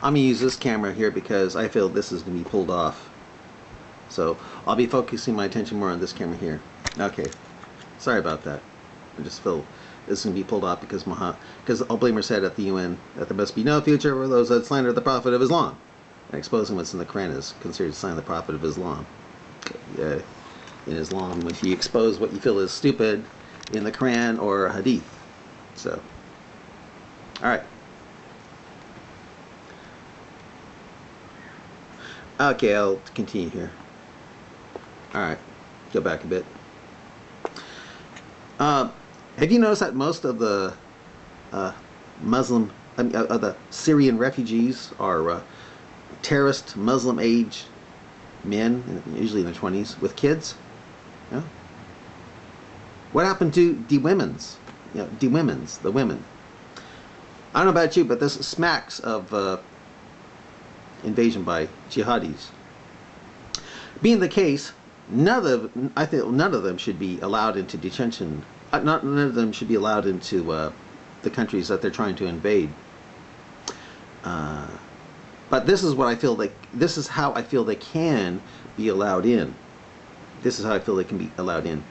I'm going to use this camera here because I feel this is going to be pulled off. So I'll be focusing my attention more on this camera here. Okay, sorry about that. I just feel this is going to be pulled off because Al-Blamer said at the UN that there must be no future for those that slander the Prophet of Islam. And exposing what's in the Quran is considered to slander the Prophet of Islam. In Islam, if you expose what you feel is stupid in the Quran or hadith. So, alright. Okay, I'll continue here. Alright, go back a bit. Have you noticed that most of the the Syrian refugees are terrorist Muslim-age men, usually in their 20s, with kids? Yeah. What happened to the women's? The women. I don't know about you, but this smacks of invasion by jihadis. Being the case, I feel none of them should be allowed into detention. None of them should be allowed into the countries that they're trying to invade. But this is what I feel this is how I feel they can be allowed in. This is how I feel they can be allowed in.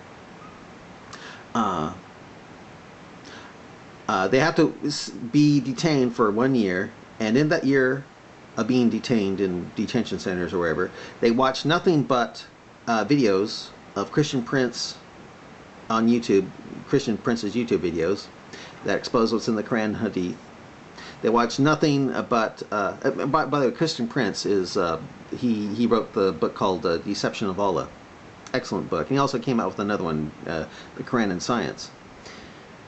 They have to be detained for 1 year, and in that year of being detained in detention centers or wherever, they watch nothing but videos of Christian Prince on YouTube, Christian Prince's YouTube videos that expose what's in the Quran and Hadith. They watch nothing but, by the way, Christian Prince is, he wrote the book called Deception of Allah. Excellent book. And he also came out with another one, The Quran and Science.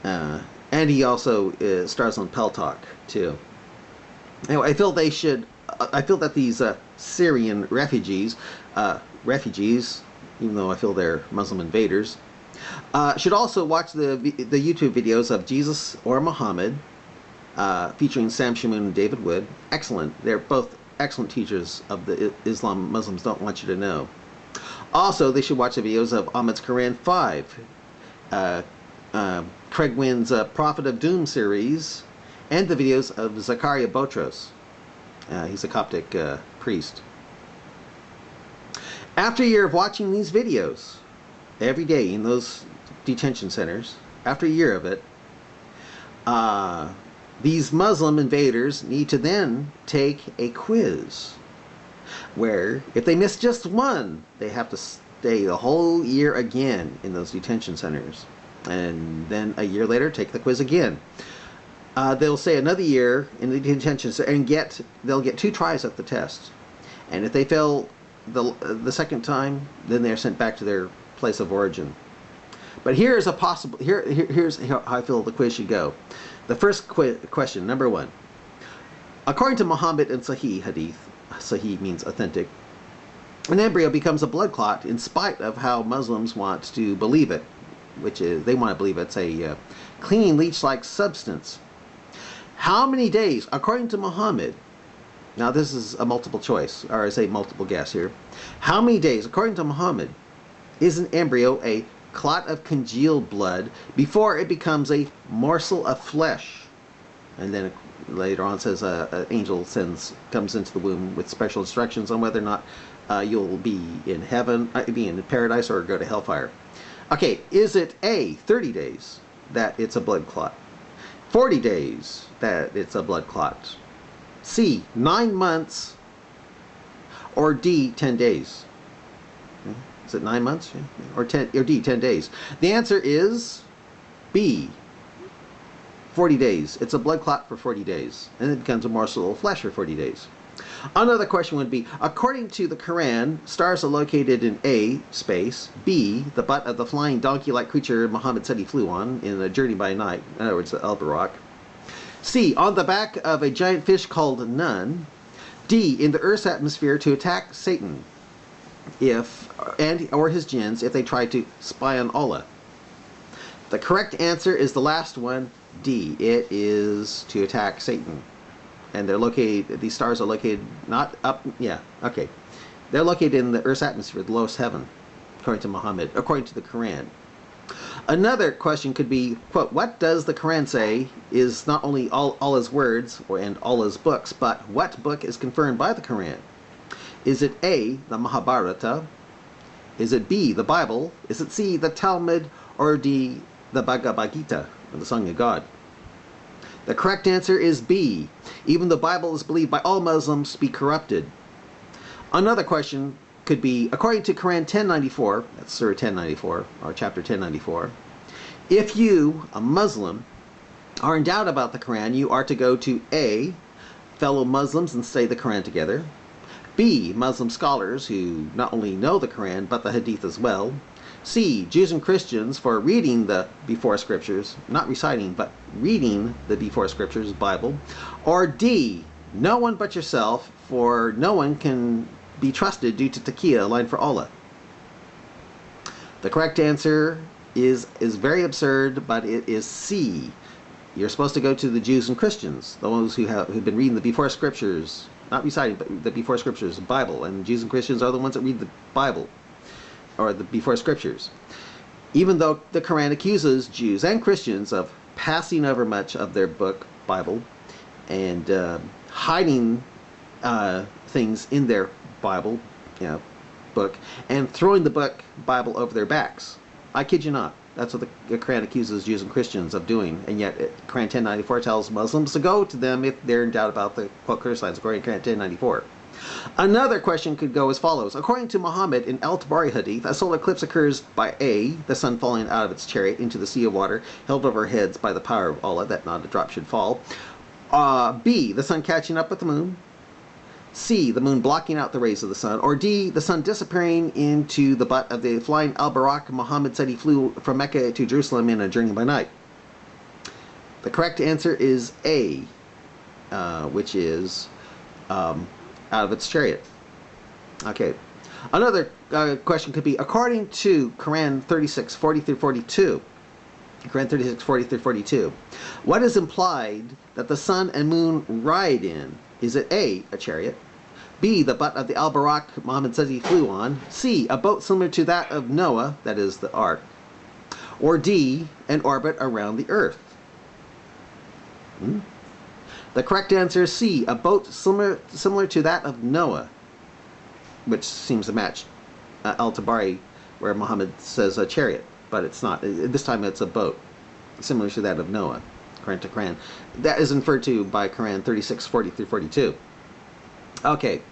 And he also stars on Pell Talk, too. Anyway, I feel that these Syrian refugees, even though I feel they're Muslim invaders, should also watch the YouTube videos of Jesus or Muhammad, featuring Sam Shamoun and David Wood. Excellent. They're both excellent teachers of the Islam Muslims don't want you to know. Also, they should watch the videos of Ahmed's Quran 5, Craig Wynn's Prophet of Doom series, and the videos of Zachariah Botros. He's a Coptic priest. After a year of watching these videos every day in those detention centers, after a year of it, these Muslim invaders need to then take a quiz where if they miss just one, they have to stay the whole year again in those detention centers, and then a year later take the quiz again. They'll stay another year in the detention center and they'll get 2 tries at the test, and if they fail the second time, then they're sent back to their place of origin. But here's how I feel the quiz should go. The first question, number 1. According to Muhammad and Sahih hadith, Sahih means authentic, an embryo becomes a blood clot in spite of how Muslims want to believe it, which is they want to believe it's a clean leech-like substance. How many days, according to Muhammad, now this is a multiple choice, or I say multiple guess here, how many days, according to Muhammad, is an embryo a clot of congealed blood before it becomes a morsel of flesh? And then later on says an angel comes into the womb with special instructions on whether or not you'll be in heaven, be in paradise, or go to hellfire. Okay, is it A, 30 days that it's a blood clot, 40 days that it's a blood clot, C, 9 months, or D, 10 days? Is it 9 months or D, 10 days? The answer is B, 40 days. It's a blood clot for 40 days, and it becomes a morsel of flesh for 40 days. Another question would be, according to the Quran, stars are located in A, space, B, the butt of the flying donkey-like creature Muhammad said he flew on in a journey by night, in other words, the Al-Barak, C, on the back of a giant fish called Nun, D, in the Earth's atmosphere to attack Satan or his jinns if they try to spy on Allah. The correct answer is the last one, D. It is to attack Satan. And they're located, these stars are located not up, yeah, okay. They're located in the Earth's atmosphere, the lowest heaven, according to Muhammad, according to the Quran. Another question could be, quote, what does the Quran say is not only all his words and all his books, but what book is confirmed by the Quran? Is it A, the Mahabharata? Is it B, the Bible? Is it C, the Talmud? Or D, the Bhagavad Gita, or the Song of God? The correct answer is B. Even the Bible is believed by all Muslims to be corrupted. Another question could be, according to Quran 1094, that's Surah 1094, or chapter 1094, if you, a Muslim, are in doubt about the Quran, you are to go to A, fellow Muslims and study the Quran together, B, Muslim scholars who not only know the Quran but the hadith as well, C, Jews and Christians for reading the before scriptures, not reciting, but reading the before scriptures, Bible, or D, no one but yourself, for no one can be trusted due to taqiyya, a line for Allah. The correct answer is very absurd, but it is C. You're supposed to go to the Jews and Christians, those who've been reading the before scriptures, not reciting, but the before scriptures, the Bible. And Jews and Christians are the ones that read the Bible, or the before scriptures. Even though the Quran accuses Jews and Christians of passing over much of their book, Bible, and hiding things in their Bible, book, and throwing the book, Bible, over their backs. I kid you not. That's what the Quran accuses Jews and Christians of doing, and yet Quran 1094 tells Muslims to go to them if they're in doubt about the quote criticized, according to Quran 1094. Another question could go as follows. According to Muhammad in Al-Tabari hadith, a solar eclipse occurs by A, the sun falling out of its chariot into the sea of water, held over our heads by the power of Allah, that not a drop should fall. B, the sun catching up with the moon. C, the moon blocking out the rays of the sun. Or D, the sun disappearing into the butt of the flying Al-Barak. Muhammad said he flew from Mecca to Jerusalem in a journey by night. The correct answer is A, which is out of its chariot. Okay. Another question could be, according to Quran 36:40 through 42, Quran 36:40 through 42, what is implied that the sun and moon ride in? Is it A, a chariot? B, the butt of the Al-Barak Muhammad says he flew on? C, a boat similar to that of Noah, that is the ark? Or D, an orbit around the earth? The correct answer is C, a boat similar to that of Noah, which seems to match Al-Tabari, where Muhammad says a chariot, but it's not. This time it's a boat, similar to that of Noah, Quran to Quran. That is inferred to by Quran 36:40 through 42. Okay.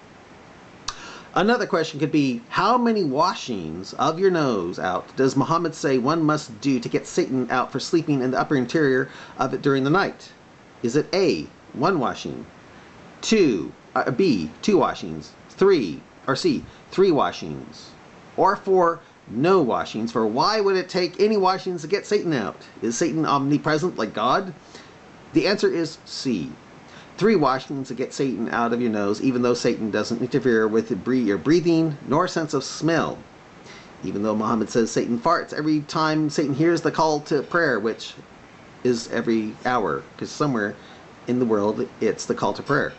Another question could be, how many washings of your nose out does Muhammad say one must do to get Satan out for sleeping in the upper interior of it during the night? Is it A, 1 washing, B, 2 washings, 3, or C, 3 washings, or 4, no washings? For why would it take any washings to get Satan out? Is Satan omnipresent like God? The answer is C. 3 washings to get Satan out of your nose, even though Satan doesn't interfere with your breathing nor sense of smell. Even though Muhammad says Satan farts every time Satan hears the call to prayer, which is every hour, because somewhere in the world it's the call to prayer.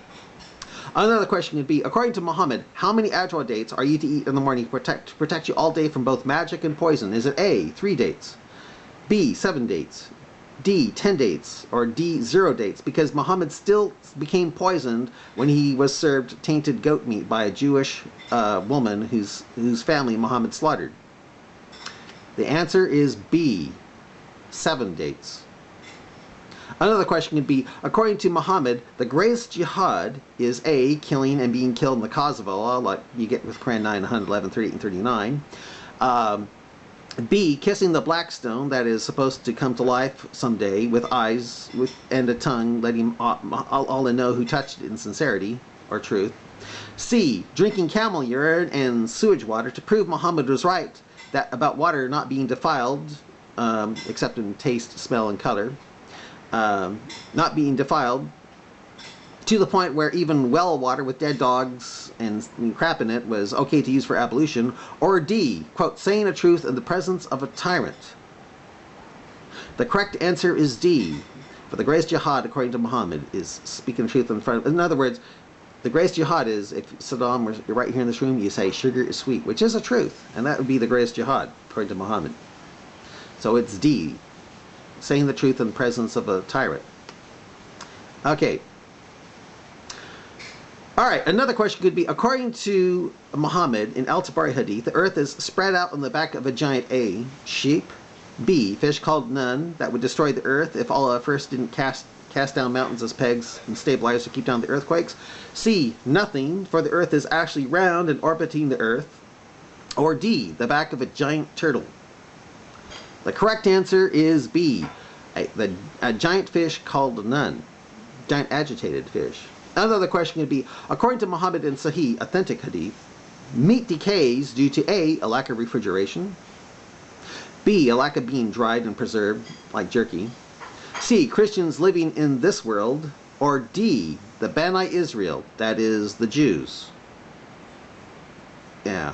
Another question would be, according to Muhammad, how many ajwa dates are you to eat in the morning to protect you all day from both magic and poison? Is it A, 3 dates, B, 7 dates, D, 10 dates, or D, 0 dates? Because Muhammad still became poisoned when he was served tainted goat meat by a Jewish woman whose family Muhammad slaughtered. The answer is B, 7 dates. Another question could be, according to Muhammad, the greatest jihad is A, killing and being killed in the cause of Allah, like you get with Quran 9, 111, 38, and 39. B, kissing the black stone that is supposed to come to life someday with eyes and a tongue, letting Allah know who touched it in sincerity or truth. C, drinking camel urine and sewage water to prove Muhammad was right about water not being defiled, except in taste, smell, and color. Not being defiled to the point where even well water with dead dogs and crap in it was okay to use for ablution. Or D, quote, saying a truth in the presence of a tyrant. The correct answer is D. For the greatest jihad, according to Muhammad, is speaking the truth in front of... In other words, the greatest jihad is, if Saddam were right here in this room, you say sugar is sweet, which is a truth, and that would be the greatest jihad, according to Muhammad. So it's D, saying the truth in the presence of a tyrant. Okay. Alright, another question could be, according to Muhammad in Al-Tabari Hadith, the earth is spread out on the back of a giant A, sheep, B, fish called Nun, that would destroy the earth if Allah first didn't cast down mountains as pegs and stabilizers to keep down the earthquakes, C, nothing, for the earth is actually round and orbiting the earth, or D, the back of a giant turtle. The correct answer is B, a giant fish called Nun, giant agitated fish. Another question could be, according to Muhammad in Sahih, authentic hadith, meat decays due to A, a lack of refrigeration, B, a lack of being dried and preserved, like jerky, C, Christians living in this world, or D, the Bani Israel, that is, the Jews. Yeah.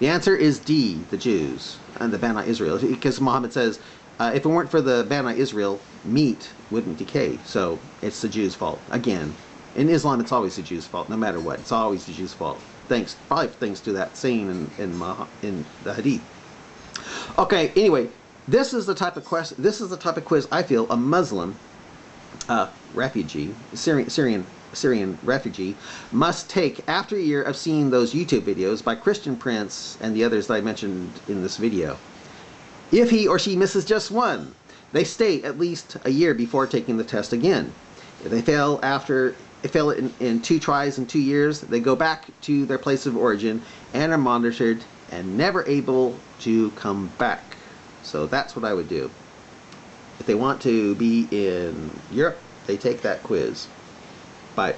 The answer is D, the Jews, and the Bani Israel, because Muhammad says, if it weren't for the Bani Israel, meat wouldn't decay. So it's the Jews' fault. Again, in Islam, it's always the Jews' fault, no matter what. It's always the Jews' fault. Probably thanks to that saying in the Hadith. Okay. Anyway, this is the type of question. This is the type of quiz I feel a Muslim refugee, Syrian refugee, must take after a year of seeing those YouTube videos by Christian Prince and the others that I mentioned in this video. If he or she misses just one, they stay at least a year before taking the test again. If they fail in 2 tries in 2 years, they go back to their place of origin and are monitored and never able to come back. So that's what I would do. If they want to be in Europe, they take that quiz. Bye.